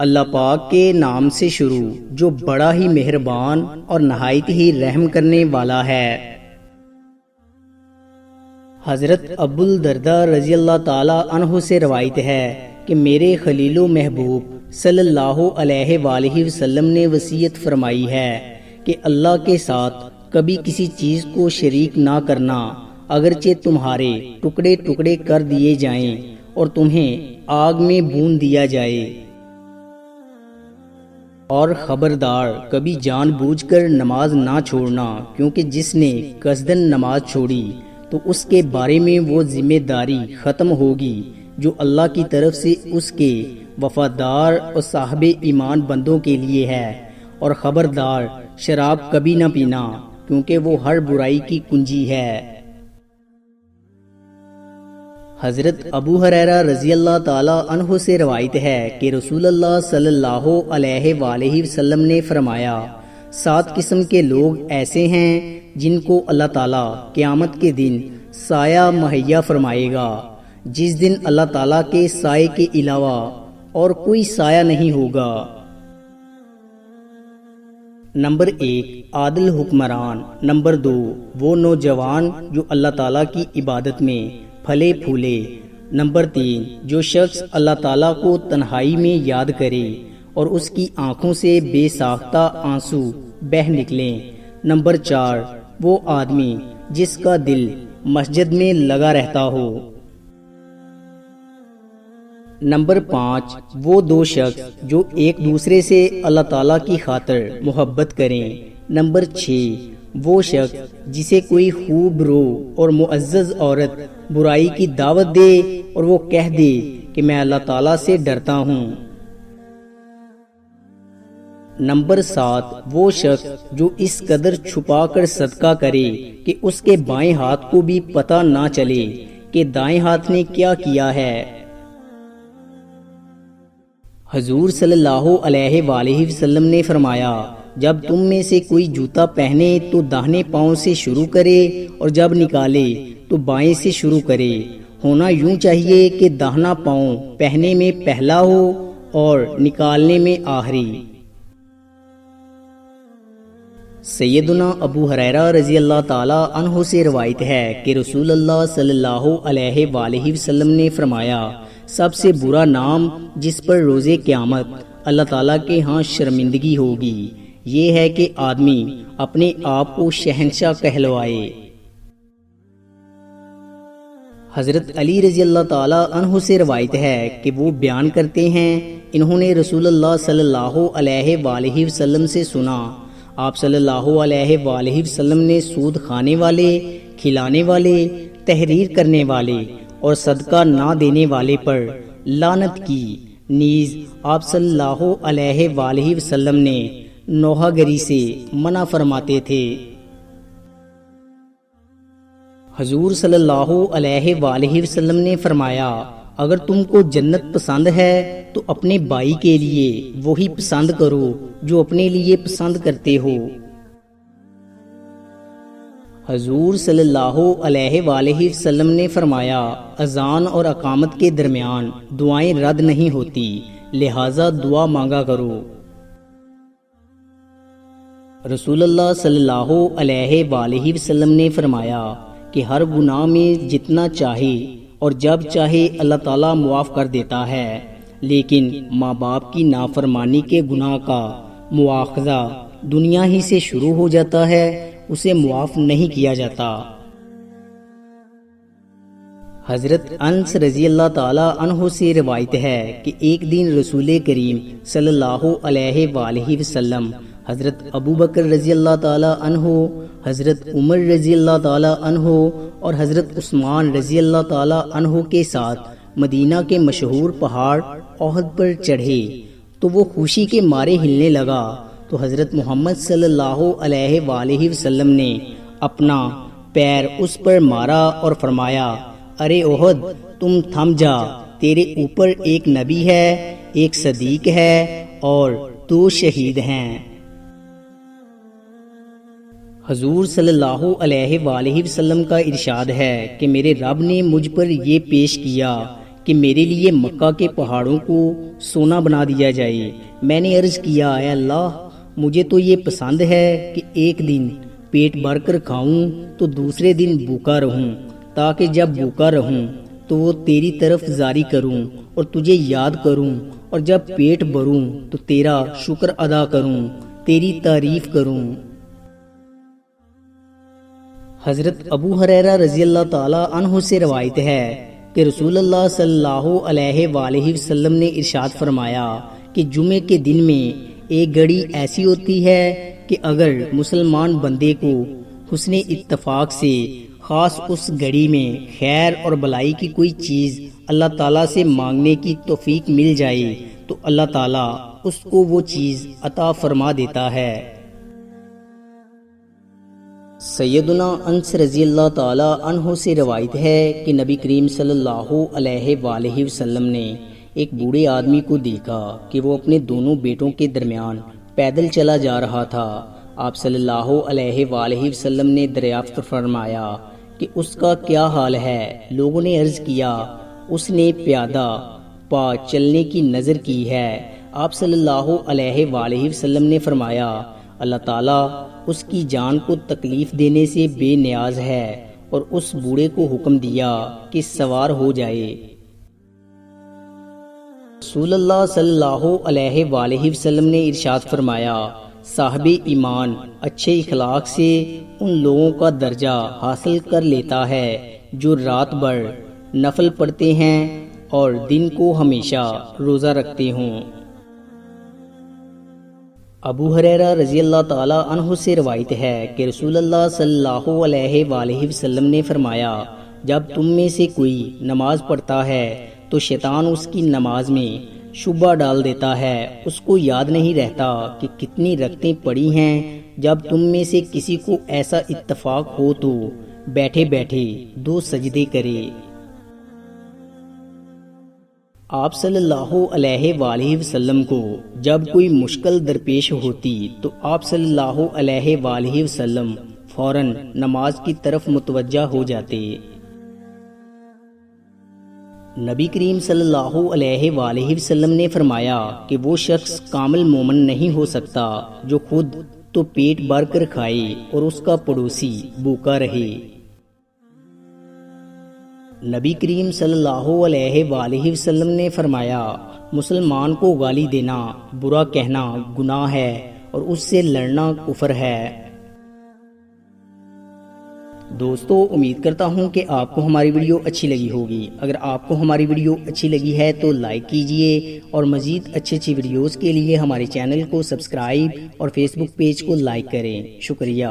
اللہ پاک کے نام سے شروع جو بڑا ہی مہربان اور نہایت ہی رحم کرنے والا ہے۔ حضرت ابو الدرداء رضی اللہ تعالی عنہ سے روایت ہے کہ میرے خلیل و محبوب صلی اللہ علیہ وآلہ وسلم نے وصیت فرمائی ہے کہ اللہ کے ساتھ کبھی کسی چیز کو شریک نہ کرنا، اگرچہ تمہارے ٹکڑے ٹکڑے کر دیے جائیں اور تمہیں آگ میں بھون دیا جائے، اور خبردار کبھی جان بوجھ کر نماز نہ چھوڑنا، کیونکہ جس نے قصدن نماز چھوڑی تو اس کے بارے میں وہ ذمہ داری ختم ہوگی جو اللہ کی طرف سے اس کے وفادار اور صاحب ایمان بندوں کے لیے ہے، اور خبردار شراب کبھی نہ پینا، کیونکہ وہ ہر برائی کی کنجی ہے۔ حضرت ابو ہریرہ رضی اللہ تعالی عنہ سے روایت ہے کہ رسول اللہ صلی اللہ علیہ وآلہ وسلم نے فرمایا، 7 قسم کے لوگ ایسے ہیں جن کو اللہ تعالیٰ قیامت کے دن سایہ مہیا فرمائے گا، جس دن اللہ تعالیٰ کے سائے کے علاوہ اور کوئی سایہ نہیں ہوگا۔ نمبر 1 عادل حکمران۔ نمبر 2 وہ نوجوان جو اللہ تعالیٰ کی عبادت میں پھلے پھولے۔ نمبر 3 جو شخص اللہ تعالیٰ کو تنہائی میں یاد کرے اور اس کی آنکھوں سے بے ساختہ آنسو بہہ نکلیں۔ نمبر 4 وہ آدمی جس کا دل مسجد میں لگا رہتا ہو۔ نمبر 5 وہ 2 شخص جو ایک دوسرے سے اللہ تعالیٰ کی خاطر محبت کریں۔ نمبر 6 وہ شخص جسے کوئی خوب رو اور معزز عورت برائی کی دعوت دے اور وہ کہہ دے کہ میں اللہ تعالیٰ سے ڈرتا ہوں۔ نمبر 7 وہ شخص جو اس قدر چھپا کر صدقہ کرے کہ اس کے بائیں ہاتھ کو بھی پتہ نہ چلے کہ دائیں ہاتھ نے کیا کیا ہے۔ حضور صلی اللہ علیہ وآلہ وسلم نے فرمایا، جب تم میں سے کوئی جوتا پہنے تو داہنے پاؤں سے شروع کرے اور جب نکالے تو بائیں سے شروع کرے۔ ہونا یوں چاہیے کہ داہنا پاؤں پہنے میں پہلا ہو اور نکالنے میں آخری۔ سیدنا ابو ہریرہ رضی اللہ تعالی عنہ سے روایت ہے کہ رسول اللہ صلی اللہ علیہ وآلہ وسلم نے فرمایا، سب سے برا نام جس پر روز قیامت اللہ تعالیٰ کے ہاں شرمندگی ہوگی، یہ ہے کہ آدمی اپنے آپ کو شہنشاہ کہلوائے۔ حضرت علی رضی اللہ تعالیٰ عنہ سے روایت ہے کہ وہ بیان کرتے ہیں، انہوں نے رسول اللہ صلی اللہ علیہ وآلہ وسلم سے سنا، آپ صلی اللہ علیہ وآلہ وسلم نے سود کھانے والے، کھلانے والے، تحریر کرنے والے اور صدقہ نہ دینے والے پر لعنت کی، نیز آپ صلی اللہ علیہ وآلہ وسلم نے نوحہ گری سے منع فرماتے تھے۔ حضور صلی اللہ علیہ وآلہ وسلم نے فرمایا، اگر تم کو جنت پسند ہے تو اپنے بھائی کے لیے وہی پسند کرو جو اپنے لیے پسند کرتے ہو۔ حضور صلی اللہ علیہ وآلہ وسلم نے فرمایا، اذان اور اقامت کے درمیان دعائیں رد نہیں ہوتی، لہٰذا دعا مانگا کرو۔ رسول اللہ صلی اللہ علیہ وآلہ وسلم نے فرمایا کہ ہر گناہ میں جتنا چاہے اور جب چاہے اللہ تعالیٰ معاف کر دیتا ہے، لیکن ماں باپ کی نافرمانی کے گناہ کا مواخذہ دنیا ہی سے شروع ہو جاتا ہے، اسے معاف نہیں کیا جاتا۔ حضرت انس رضی اللہ تعالی عنہ سے روایت ہے کہ ایک دن رسول کریم صلی اللہ علیہ وآلہ وسلم حضرت ابو بکر رضی اللہ تعالی عنہ، حضرت عمر رضی اللہ تعالی عنہ اور حضرت عثمان رضی اللہ تعالی عنہ کے ساتھ مدینہ کے مشہور پہاڑ احد پر چڑھے تو وہ خوشی کے مارے ہلنے لگا، تو حضرت محمد صلی اللہ علیہ وآلہ وسلم نے اپنا پیر اس پر مارا اور فرمایا، ارے احد تم تھم جا، تیرے اوپر ایک نبی ہے، ایک صدیق ہے اور 2 شہید ہیں۔ حضور صلی اللہ علیہ وآلہ وسلم کا ارشاد ہے کہ میرے رب نے مجھ پر یہ پیش کیا کہ میرے لیے مکہ کے پہاڑوں کو سونا بنا دیا جائے۔ میں نے عرض کیا، اے اللہ، مجھے تو یہ پسند ہے کہ ایک دن پیٹ بھر کر کھاؤں تو دوسرے دن بھوکا رہوں، تاکہ جب بھوکا رہوں تو وہ تیری طرف زاری کروں اور تجھے یاد کروں، اور جب پیٹ بھروں تو تیرا شکر ادا کروں، تیری تعریف کروں۔ حضرت ابو ہریرہ رضی اللہ تعالی عنہ سے روایت ہے کہ رسول اللہ صلی اللہ علیہ وآلہ وسلم نے ارشاد فرمایا کہ جمعے کے دن میں ایک گھڑی ایسی ہوتی ہے کہ اگر مسلمان بندے کو حسن اتفاق سے خاص اس گھڑی میں خیر اور بلائی کی کوئی چیز اللہ تعالیٰ سے مانگنے کی توفیق مل جائے تو اللہ تعالیٰ اس کو وہ چیز عطا فرما دیتا ہے۔ سیدنا انس رضی اللہ تعالی عنہ سے روایت ہے کہ نبی کریم صلی اللہ علیہ وآلہ وسلم نے ایک بوڑھے آدمی کو دیکھا کہ وہ اپنے دونوں بیٹوں کے درمیان پیدل چلا جا رہا تھا۔ آپ صلی اللہ علیہ وآلہ وسلم نے دریافت فرمایا کہ اس کا کیا حال ہے؟ لوگوں نے عرض کیا، اس نے پیادہ پا چلنے کی نظر کی ہے۔ آپ صلی اللہ علیہ وآلہ وسلم نے فرمایا، اللہ تعالیٰ اس کی جان کو تکلیف دینے سے بے نیاز ہے، اور اس بوڑھے کو حکم دیا کہ سوار ہو جائے۔ رسول اللہ صلی اللہ علیہ وآلہ وسلم نے ارشاد فرمایا، صاحب ایمان اچھے اخلاق سے ان لوگوں کا درجہ حاصل کر لیتا ہے جو رات بھر نفل پڑھتے ہیں اور دن کو ہمیشہ روزہ رکھتے ہوں۔ ابو ہریرہ رضی اللہ تعالی عنہ سے روایت ہے کہ رسول اللہ صلی اللہ علیہ وآلہ وسلم نے فرمایا، جب تم میں سے کوئی نماز پڑھتا ہے تو شیطان اس کی نماز میں شبہ ڈال دیتا ہے، اس کو یاد نہیں رہتا کہ کتنی رکعتیں پڑھی ہیں۔ جب تم میں سے کسی کو ایسا اتفاق ہو تو بیٹھے بیٹھے 2 سجدے کرے۔ آپ صلی اللہ علیہ وآلہ وسلم کو جب کوئی مشکل درپیش ہوتی تو آپ صلی اللہ علیہ وآلہ وسلم فوراً نماز کی طرف متوجہ ہو جاتے۔ نبی کریم صلی اللہ علیہ وآلہ وسلم نے فرمایا کہ وہ شخص کامل مومن نہیں ہو سکتا جو خود تو پیٹ بھر کر کھائے اور اس کا پڑوسی بھوکا رہے۔ نبی کریم صلی اللہ علیہ وآلہ وسلم نے فرمایا، مسلمان کو گالی دینا، برا کہنا گناہ ہے اور اس سے لڑنا کفر ہے۔ دوستو، امید کرتا ہوں کہ آپ کو ہماری ویڈیو اچھی لگی ہوگی۔ اگر آپ کو ہماری ویڈیو اچھی لگی ہے تو لائک کیجئے، اور مزید اچھی ویڈیوز کے لیے ہمارے چینل کو سبسکرائب اور فیس بک پیج کو لائک کریں۔ شکریہ۔